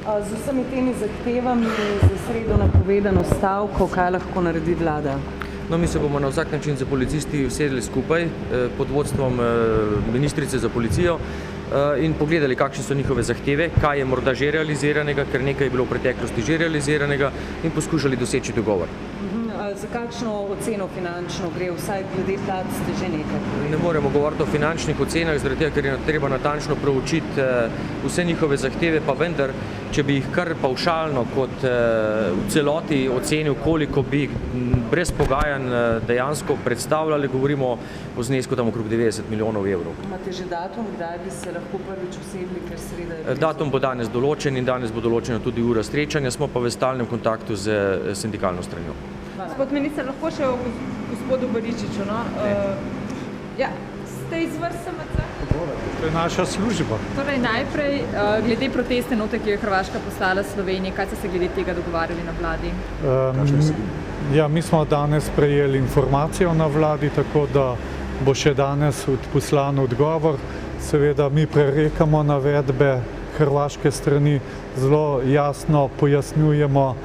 Z vsemi temi zahtevami za sredo napovedano stavko, kaj lahko naredi vlada? No, mi se bomo na vsak način za policisti usedli skupaj pod vodstvom ministrice za policijo in pogledali, kakšne so njihove zahteve, kaj je morda že realiziranega, ker nekaj je bilo v preteklosti že realiziranega in poskušali doseči dogovor. Za kakšno oceno finančno gre, vsaj glede plač ste že nekaj povedali? Ne moremo govoriti o finančnih ocenah, zaradi tega, ker je treba natančno proučiti vse njihove zahteve, pa vendar, če bi jih kar pavšalno kot v celoti ocenil, koliko bi brez pogajanj dejansko predstavljali, govorimo o znesku tam okrog 90 milijonov evrov. Imate že datum, kdaj bi se lahko prvič usedli, ker sreda je... Datum bo danes določen in danes bo določena tudi ura srečanja, smo pa v stalnem kontaktu z sindikalno stranjo. Gospod minister, lahko še o gospodu Baričiču, no? Ja, ste iz vrst SMC? To je naša služba. Torej najprej, glede protestne note, ki je Hrvaška poslala Sloveniji, kaj ste se glede tega dogovarjali na vladi? Ja, mi smo danes prejeli informacijo na vladi, tako da bo še danes poslan odgovor. Seveda mi prerekamo navedbe hrvaške strani, zelo jasno pojasnjujemo,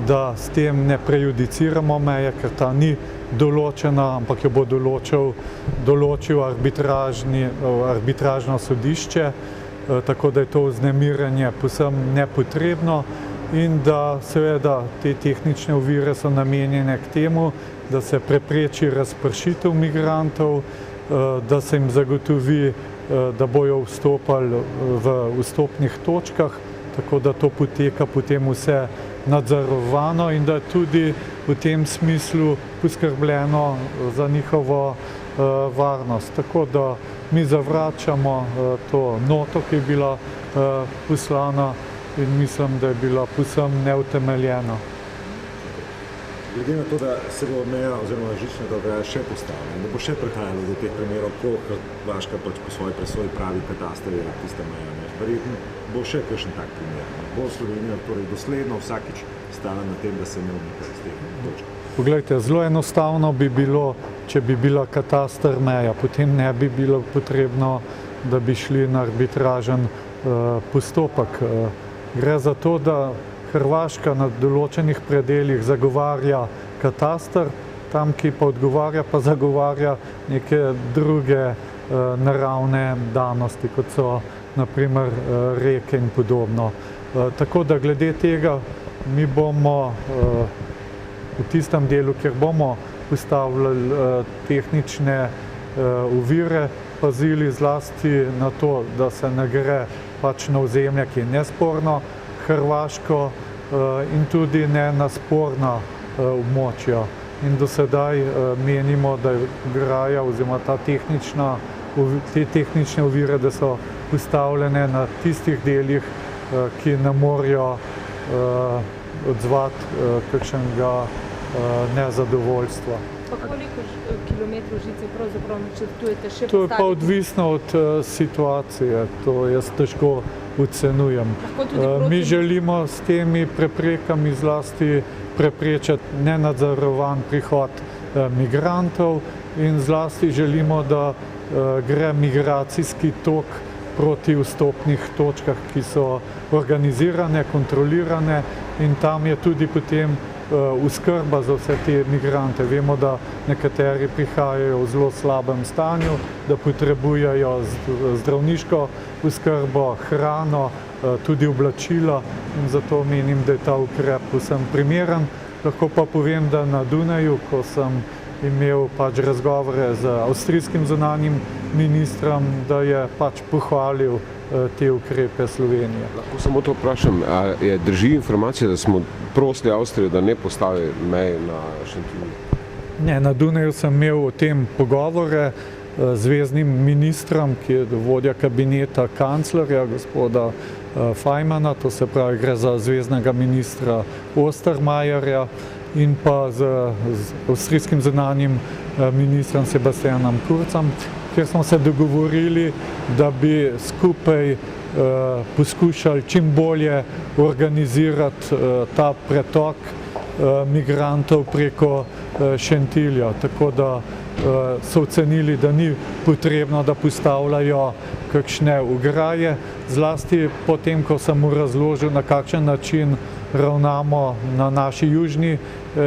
da s tem ne prejudiciramo meje, ker ta ni določena, ampak jo bo določil arbitražno sodišče, tako da je to vznemirjenje povsem nepotrebno in da seveda te tehnične ovire so namenjene k temu, da se prepreči razpršitev migrantov, da se jim zagotovi, da bojo vstopali v vstopnih točkah, tako da to poteka potem vse nadzorovano in da je tudi v tem smislu poskrbljeno za njihovo varnost. Tako da mi zavračamo to noto, ki je bila poslana in mislim, da je bila povsem neutemeljena. Glede na to, da se bo meja oziroma žična ograja še postavila, da bo še prihajalo do teh primerov, ko Hrvaška pač po svoji presoji pravi katastar je tista meja. Verjetno bo še kakšen tak primer. Bo Slovenija torej dosledno vsakič stala na tem, da se ne umika iz teh točk. Poglejte, zelo enostavno bi bilo, če bi bila katastar meja, potem ne bi bilo potrebno, da bi šli na arbitražen postopek. Gre za to, da Hrvaška na določenih predeljih zagovarja katastar, tam, ki pa odgovarja, pa zagovarja neke druge naravne danosti, kot so naprimer reke in podobno. Tako da glede tega mi bomo v tistem delu, kjer bomo postavljali tehnične ovire, pazili zlasti na to, da se ne gre pač na ozemlje, ki je nesporno hrvaško in tudi ne na sporna območja. In do sedaj menimo, da je ograja oziroma te tehnične ovire, da so postavljene na tistih delih, ki ne morejo odzvati kakšnega nezadovoljstva. Pa koliko kilometrov žice pravzaprav načrtujete še postaviti? To je pa odvisno od situacije, to jaz težko ocenujem. Mi želimo s temi preprekami zlasti preprečiti nenadzorovan prihod migrantov in zlasti želimo, da gre migracijski tok proti vstopnih točkah, ki so organizirane, kontrolirane in tam je tudi potem oskrba za vse te migrante. Vemo, da nekateri prihajajo v zelo slabem stanju, da potrebujejo zdravniško oskrbo, hrano, tudi oblačila in zato menim, da je ta ukrep povsem primeren. Lahko pa povem, da na Dunaju, ko sem imel pač razgovore z avstrijskim zunanjim ministrom, da je pač pohvalil te ukrepe Slovenije. Lahko samo to vprašam, a drži informacija, da smo prosili Avstrijo, da ne postavi meje na Šentilju? Ne, na Dunaju sem imel o tem pogovore z zveznim ministrom, ki je vodja kabineta kanclerja, gospoda Fajmana, to se pravi, gre za zveznega ministra Ostermajerja in pa z avstrijskim zunanjim ministrom Sebastianom Kurzem, kjer smo se dogovorili, da bi skupaj poskušali čim bolje organizirati ta pretok migrantov preko Šentilja. Tako da so ocenili, da ni potrebno, da postavljajo kakšne ograje, zlasti potem, ko sem mu razložil, na kakšen način ravnamo na naši južni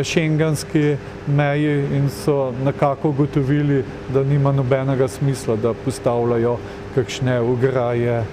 šengenski meji in so nekako ugotovili, da nima nobenega smisla, da postavljajo kakšne ograje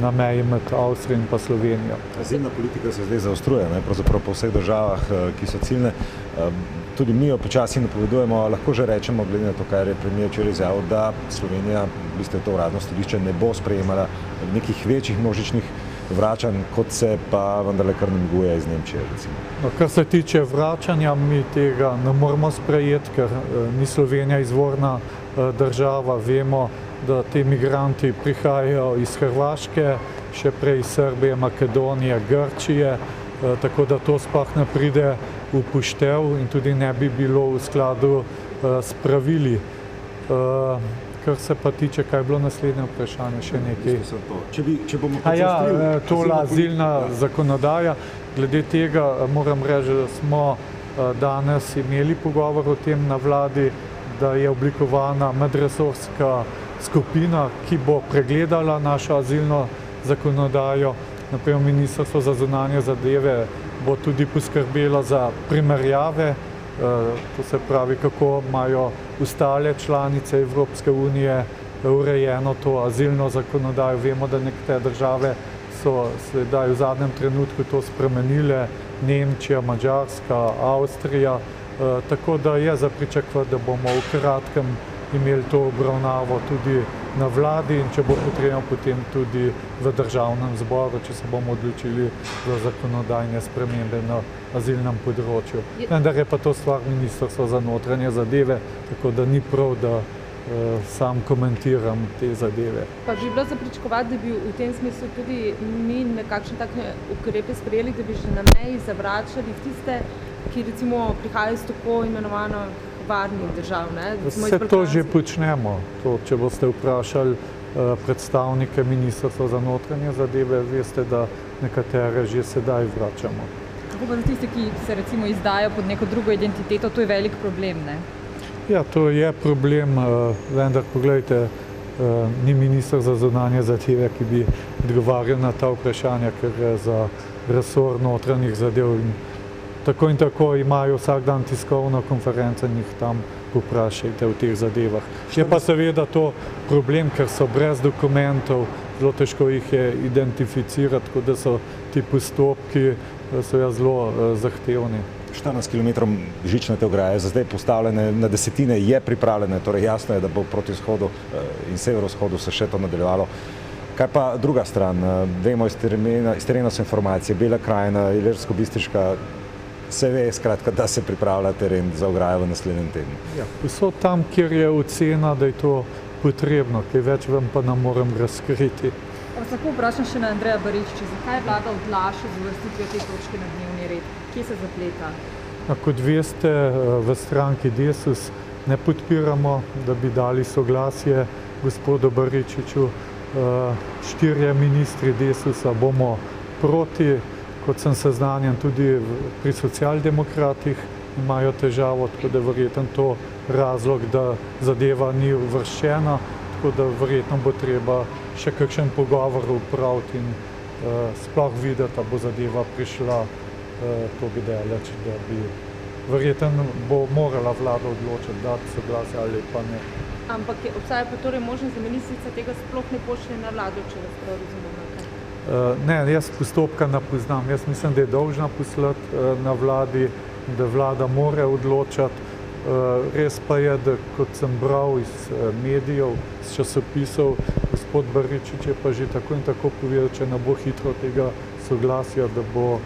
na meji med Avstrijo in pa Slovenijo. Azilna politika se zdaj zaostruje, pravzaprav po vseh državah, ki so ciljne. Tudi mi jo počasi napovedujemo, lahko že rečemo, glede na to, kar je premier včeraj izjavil, da Slovenija, v bistvu to uradno stališče, ne bo sprejemala nekih večjih množičnih vračanj, kot se pa vendarle kar namiguje iz Nemčije, recimo. No, kar se tiče vračanja, mi tega ne moramo sprejeti, ker ni Slovenija izvorna država. Vemo, da ti migranti prihajajo iz Hrvaške, še prej iz Srbije, Makedonije, Grčije, tako da to sploh ne pride v poštev in tudi ne bi bilo v skladu s pravili. Kar se pa tiče, kaj je bilo naslednje vprašanje, še nekaj. Če bomo tola azilna zakonodaja. Glede tega moram reči, da smo danes imeli pogovor o tem na vladi, da je oblikovana medresorska skupina, ki bo pregledala našo azilno zakonodajo. Naprimer, Ministrstvo za zunanje zadeve bo tudi poskrbelo za primerjave, to se pravi, kako imajo ostale članice Evropske unije urejeno to azilno zakonodajo. Vemo, da nekatere države so sedaj v zadnjem trenutku to spremenile, Nemčija, Madžarska, Avstrija, tako da je za pričakovati, da bomo v kratkem imeli to obravnavo tudi na vladi in če bo potrebno potem tudi v državnem zboru, če se bomo odločili za zakonodajne spremembe na azilnem področju. Vendar je pa to stvar Ministrstva za notranje zadeve, tako da ni prav, da sam komentiram te zadeve. Pa bi bilo za pričakovati, da bi v tem smislu tudi mi nekakšne takšne ukrepe sprejeli, da bi že na meji zavračali tiste, ki recimo prihajajo iz tako imenovano varnih držav, ne? Vse to že počnemo. Če boste vprašali predstavnike Ministrstva za notranje zadeve, veste, da nekatere že sedaj vračamo. Kako pa za tiste, ki se recimo izdajo pod neko drugo identiteto, to je velik problem, ne? Ja, to je problem, vendar pogledajte, ni minister za zunanje zadeve, ki bi odgovarjal na ta vprašanja, ker je za resor notranjih zadev. Tako in tako imajo vsak dan tiskovno konferenco in jih tam vprašajte o teh zadevah. Je pa seveda to problem, ker so brez dokumentov, zelo težko jih je identificirati, tako da so ti postopki zelo zahtevni. 14 km žičnate ograje za zdaj postavljene na desetine, je pripravljene, torej jasno je, da bo proti vzhodu in severovzhodu se še to nadaljevalo. Kaj pa druga stran? Vemo, iz terena so informacije, Bela krajina, Ilirsko-Bistriška, se ve, skratka, da se pripravlja teren za ograjo v naslednjem tednu. Ja, so tam, kjer je ocena, da je to potrebno, kaj več vam pa ne morem razkriti. Lahko vprašam še na Andreja Baričiča, zakaj vlada odlaša z uvrstitvijo te točke na dnevni red? Kje se zapleta? Kot veste, v stranki Desus ne podpiramo, da bi dali soglasje gospodu Baričiču. 4 ministri Desusa bomo proti, kot sem seznanjen, tudi pri socialdemokratih imajo težavo, tako da verjetno to razlog, da zadeva ni uvrščena, tako da verjetno bo treba še kakšen pogovor opraviti in sploh videti, da bo zadeva prišla tako daleč, da bi verjetno bo morala vlada odločiti, dati soglasje ali pa ne. Ampak obstaja pa torej možnost, da ministrica tega sploh ne pošlje na vlado, če vas prav razumem? Ne, jaz postopka ne poznam. Jaz mislim, da je dolžna poslati na vladi, da vlada mora odločati. Res pa je, da kot sem bral iz medijev, iz časopisov, gospod Baričič je pa že tako in tako povedal, če ne bo hitro tega soglasja, da bo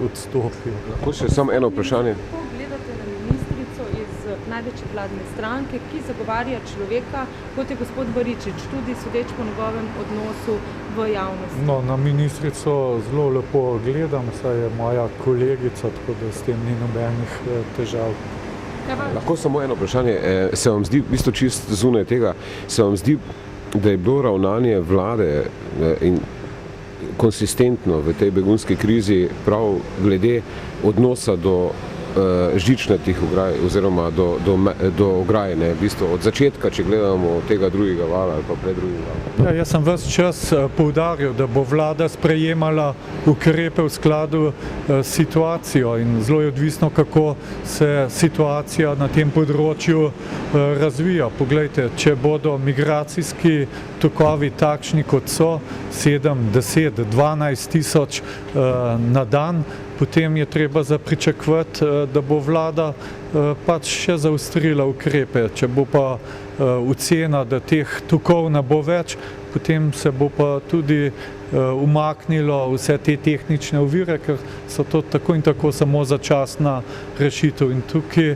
odstopil. Lahko še samo eno vprašanje? Kako gledate na ministrico iz največje vladne stranke, ki zagovarja človeka, kot je gospod Baričič, tudi sodeč po njegovem odnosu v javnosti? No, na ministrico zelo lepo gledam, saj je moja kolegica, tako da s tem ni nobenih težav. Lahko samo eno vprašanje. Se vam zdi, v bistvu čist zunaj tega, se vam zdi, da je bilo ravnanje vlade in konsistentno v tej begunski krizi prav glede odnosa do žičnatih ograj oziroma do ograj, ne, v bistvu od začetka, če gledamo tega drugega vala ali pa pred drugim valom. Ja, jaz sem ves čas poudaril, da bo vlada sprejemala ukrepe v skladu s situacijo in zelo je odvisno, kako se situacija na tem področju razvija. Poglejte, če bodo migracijski tokovi takšni, kot so, 7, 10, 12 tisoč na dan, potem je treba pričakovati, da bo vlada pač še zaostrila ukrepe. Če bo pa ocena, da teh tokov ne bo več, potem se bo pa tudi umaknilo vse te tehnične ovire, ker so to tako in tako samo začasna rešitev. In tukaj